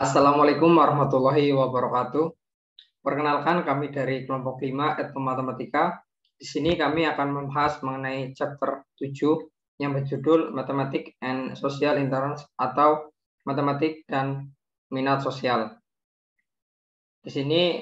Assalamualaikum warahmatullahi wabarakatuh. Perkenalkan, kami dari kelompok 5 Etno Matematika. Di sini kami akan membahas mengenai chapter 7 yang berjudul Mathematics and Social Interest atau Matematik dan Minat Sosial. Di sini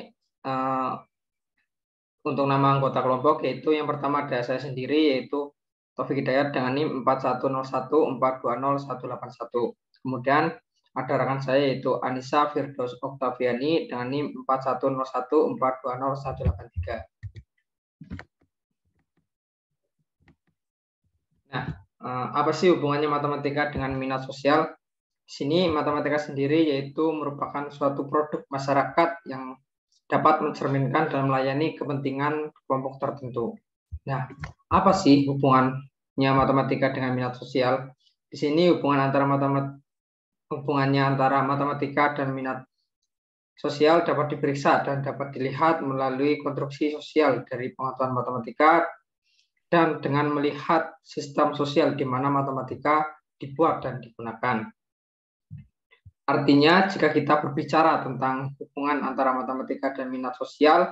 untuk nama anggota kelompok yaitu yang pertama ada saya sendiri yaitu Taufik Hidayat dengan NIM 4101420181. Kemudian ada rekan saya yaitu Anissa Firdaus Oktaviani dengan NIM 4101420183. Nah, apa sih hubungannya matematika dengan minat sosial? Di sini matematika sendiri yaitu merupakan suatu produk masyarakat yang dapat mencerminkan dan melayani kepentingan kelompok tertentu. Nah, apa sih hubungannya matematika dengan minat sosial? Di sini hubungannya antara matematika dan minat sosial dapat diperiksa dan dapat dilihat melalui konstruksi sosial dari pengetahuan matematika dan dengan melihat sistem sosial di mana matematika dibuat dan digunakan. Artinya, jika kita berbicara tentang hubungan antara matematika dan minat sosial,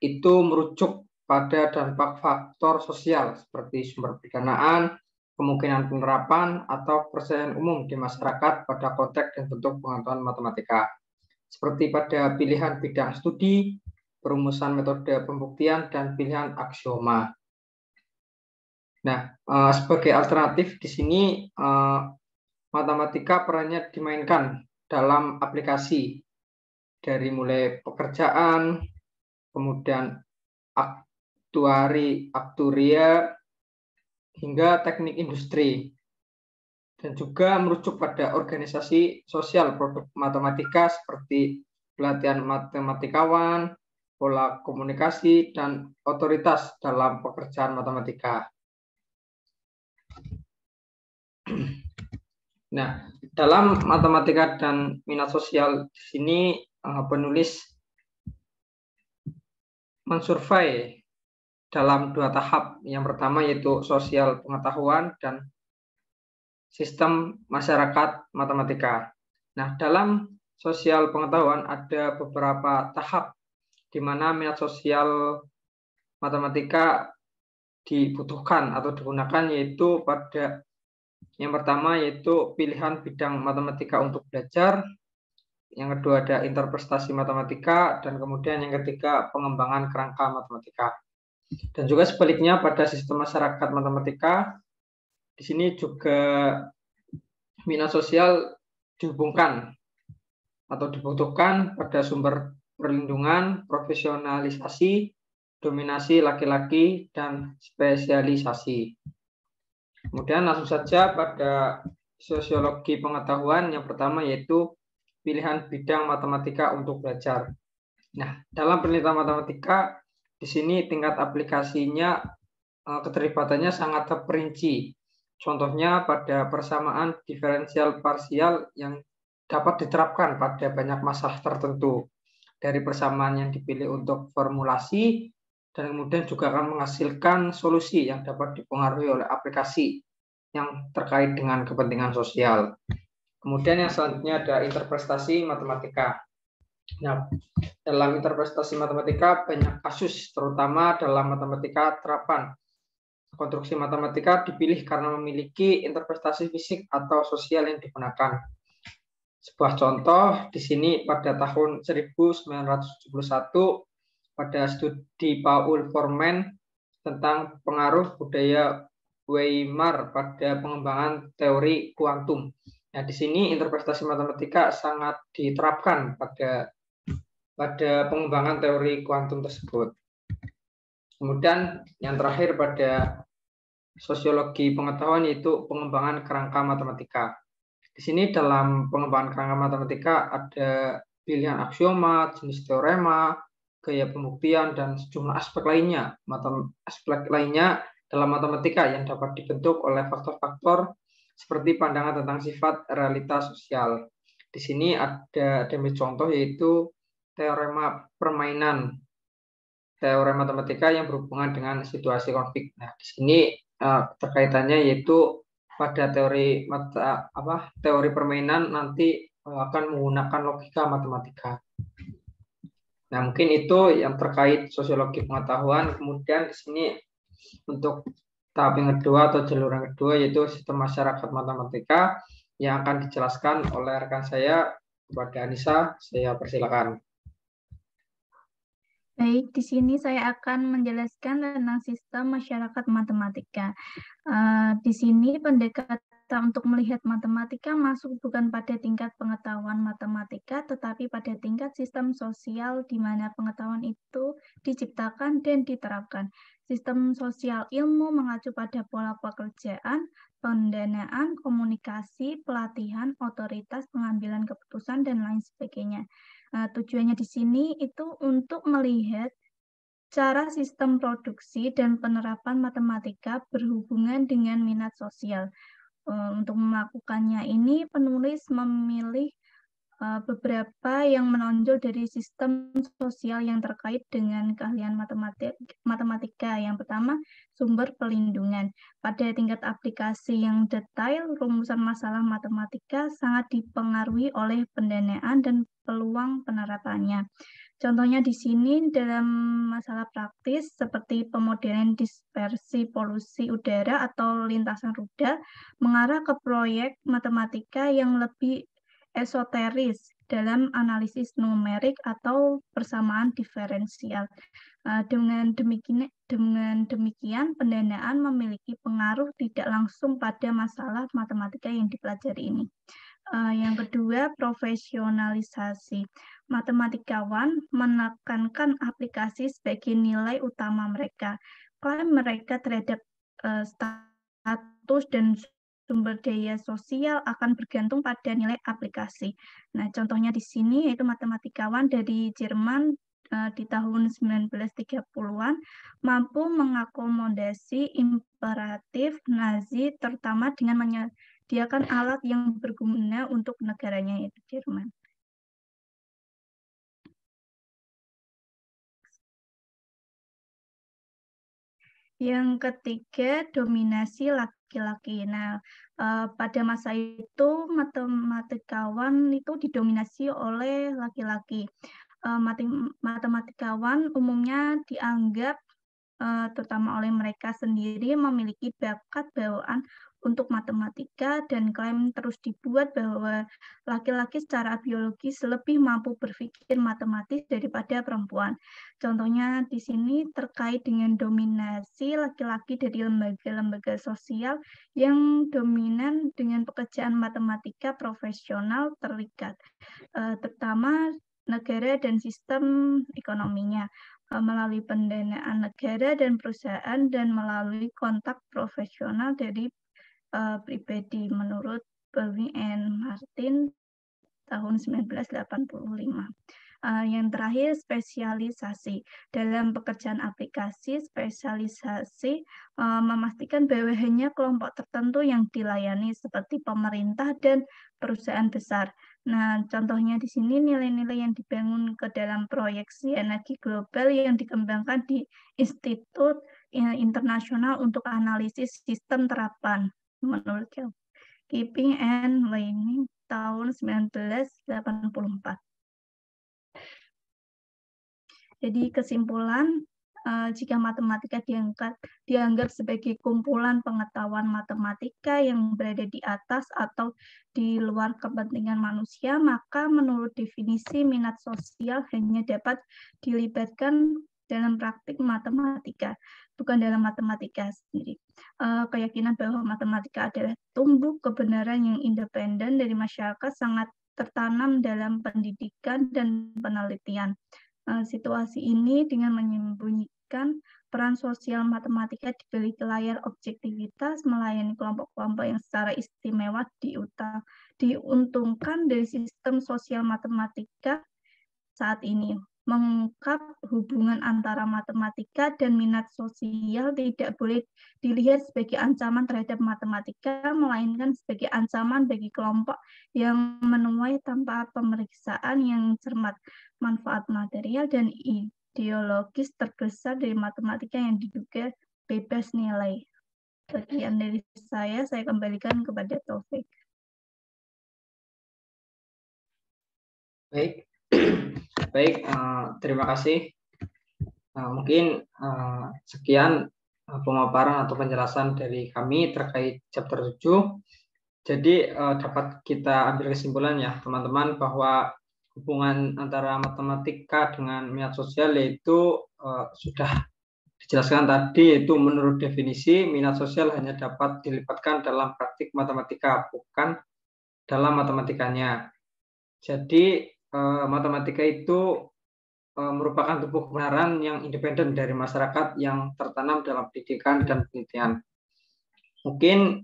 itu merujuk pada dampak faktor sosial seperti sumber pendanaan, kemungkinan penerapan, atau kepercayaan umum di masyarakat pada konteks dan bentuk pengetahuan matematika. Seperti pada pilihan bidang studi, perumusan metode pembuktian, dan pilihan aksioma. Nah, sebagai alternatif di sini matematika perannya dimainkan dalam aplikasi dari mulai pekerjaan, kemudian aktuaria, hingga teknik industri, dan juga merujuk pada organisasi sosial produk matematika seperti pelatihan matematikawan, pola komunikasi, dan otoritas dalam pekerjaan matematika. Nah, dalam matematika dan minat sosial di sini penulis mensurvei dalam 2 tahap. Yang pertama yaitu sosial pengetahuan dan sistem masyarakat matematika. Nah, dalam sosial pengetahuan ada beberapa tahap di mana minat sosial matematika dibutuhkan atau digunakan, yaitu pada yang pertama yaitu pilihan bidang matematika untuk belajar, yang kedua ada interpretasi matematika, dan kemudian yang ketiga pengembangan kerangka matematika. Dan juga sebaliknya pada sistem masyarakat matematika, di sini juga minat sosial dihubungkan atau dibutuhkan pada sumber perlindungan, profesionalisasi, dominasi laki-laki, dan spesialisasi. Kemudian langsung saja pada sosiologi pengetahuan, yang pertama yaitu pilihan bidang matematika untuk belajar. Nah, dalam penelitian matematika, di sini tingkat aplikasinya, keterlibatannya sangat terperinci. Contohnya pada persamaan diferensial parsial yang dapat diterapkan pada banyak masalah tertentu. Dari persamaan yang dipilih untuk formulasi, dan kemudian juga akan menghasilkan solusi yang dapat dipengaruhi oleh aplikasi yang terkait dengan kepentingan sosial. Kemudian yang selanjutnya ada interpretasi matematika. Nah, dalam interpretasi matematika banyak kasus, terutama dalam matematika terapan. Konstruksi matematika dipilih karena memiliki interpretasi fisik atau sosial yang digunakan. Sebuah contoh di sini pada tahun 1971 pada studi Paul Forman tentang pengaruh budaya Weimar pada pengembangan teori kuantum. Nah, di sini interpretasi matematika sangat diterapkan pada pengembangan teori kuantum tersebut. Kemudian yang terakhir pada sosiologi pengetahuan yaitu pengembangan kerangka matematika. Di sini dalam pengembangan kerangka matematika ada pilihan aksioma, jenis teorema, gaya pembuktian, dan sejumlah aspek lainnya dalam matematika yang dapat dibentuk oleh faktor-faktor seperti pandangan tentang sifat realitas sosial. Di sini ada demi contoh yaitu teorema permainan, teori matematika yang berhubungan dengan situasi konflik. Nah, di sini terkaitannya yaitu pada teori permainan nanti akan menggunakan logika matematika. Nah, mungkin itu yang terkait sosiologi pengetahuan. Kemudian di sini untuk tahap yang kedua atau jalur yang kedua yaitu sistem masyarakat matematika yang akan dijelaskan oleh rekan saya kepada Anissa. Saya persilakan. Baik, di sini saya akan menjelaskan tentang sistem masyarakat matematika. Di sini pendekatan untuk melihat matematika masuk bukan pada tingkat pengetahuan matematika, tetapi pada tingkat sistem sosial di mana pengetahuan itu diciptakan dan diterapkan. Sistem sosial ilmu mengacu pada pola pekerjaan, pendanaan, komunikasi, pelatihan, otoritas, pengambilan keputusan, dan lain sebagainya. Tujuannya di sini itu untuk melihat cara sistem produksi dan penerapan matematika berhubungan dengan minat sosial. Untuk melakukannya ini, penulis memilih beberapa yang menonjol dari sistem sosial yang terkait dengan keahlian matematika. Yang pertama, sumber pelindungan. Pada tingkat aplikasi yang detail, rumusan masalah matematika sangat dipengaruhi oleh pendanaan dan peluang penerapannya. Contohnya di sini dalam masalah praktis seperti pemodelan dispersi polusi udara atau lintasan rudal mengarah ke proyek matematika yang lebih esoteris dalam analisis numerik atau persamaan diferensial. Dengan demikian, pendanaan memiliki pengaruh tidak langsung pada masalah matematika yang dipelajari ini. Yang kedua, profesionalisasi. Matematikawan menekankan aplikasi sebagai nilai utama mereka. Klaim mereka terhadap status dan sumber daya sosial akan bergantung pada nilai aplikasi. Nah, contohnya di sini yaitu matematikawan dari Jerman di tahun 1930-an mampu mengakomodasi imperatif Nazi terutama dengan menyediakan alat yang berguna untuk negaranya yaitu Jerman. Yang ketiga, dominasi laki-laki. Nah, pada masa itu matematikawan itu didominasi oleh laki-laki. Matematikawan umumnya dianggap terutama oleh mereka sendiri memiliki bakat bawaan untuk matematika dan klaim terus dibuat bahwa laki-laki secara biologis lebih mampu berpikir matematis daripada perempuan. Contohnya di sini terkait dengan dominasi laki-laki dari lembaga-lembaga sosial yang dominan dengan pekerjaan matematika profesional terikat, terutama negara dan sistem ekonominya melalui pendanaan negara dan perusahaan dan melalui kontak profesional dari pribadi menurut Bowie and Martin tahun 1985. Yang terakhir, spesialisasi. Dalam pekerjaan aplikasi, spesialisasi memastikan bahwa hanya kelompok tertentu yang dilayani seperti pemerintah dan perusahaan besar. Nah, contohnya di sini nilai-nilai yang dibangun ke dalam proyeksi energi global yang dikembangkan di Institut Internasional untuk Analisis Sistem Terapan menurut Keeping and Learning tahun 1984. Jadi kesimpulan, jika matematika dianggap sebagai kumpulan pengetahuan matematika yang berada di atas atau di luar kepentingan manusia, maka menurut definisi minat sosial hanya dapat dilibatkan dalam praktik matematika, bukan dalam matematika sendiri. Keyakinan bahwa matematika adalah tumbuh kebenaran yang independen dari masyarakat sangat tertanam dalam pendidikan dan penelitian. Situasi ini dengan menyembunyikan peran sosial matematika di balik layar objektivitas melayani kelompok-kelompok yang secara istimewa diuntungkan dari sistem sosial matematika saat ini. Mengungkap hubungan antara matematika dan minat sosial tidak boleh dilihat sebagai ancaman terhadap matematika, melainkan sebagai ancaman bagi kelompok yang menuai tanpa pemeriksaan yang cermat manfaat material dan ideologis terbesar dari matematika yang diduga bebas nilai. Sekian dari saya kembalikan kepada Taufik. Baik, baik. Terima kasih. Mungkin sekian pemaparan atau penjelasan dari kami terkait chapter 7. Jadi dapat kita ambil kesimpulan ya teman-teman bahwa hubungan antara matematika dengan minat sosial yaitu sudah dijelaskan tadi, yaitu menurut definisi minat sosial hanya dapat dilibatkan dalam praktik matematika, bukan dalam matematikanya. Jadi matematika itu merupakan tumbuh kebenaran yang independen dari masyarakat yang tertanam dalam pendidikan dan penelitian. Mungkin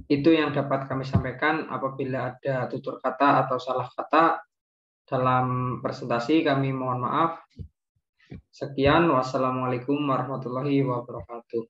itu yang dapat kami sampaikan. Apabila ada tutur kata atau salah kata dalam presentasi, kami mohon maaf. Sekian, wassalamualaikum warahmatullahi wabarakatuh.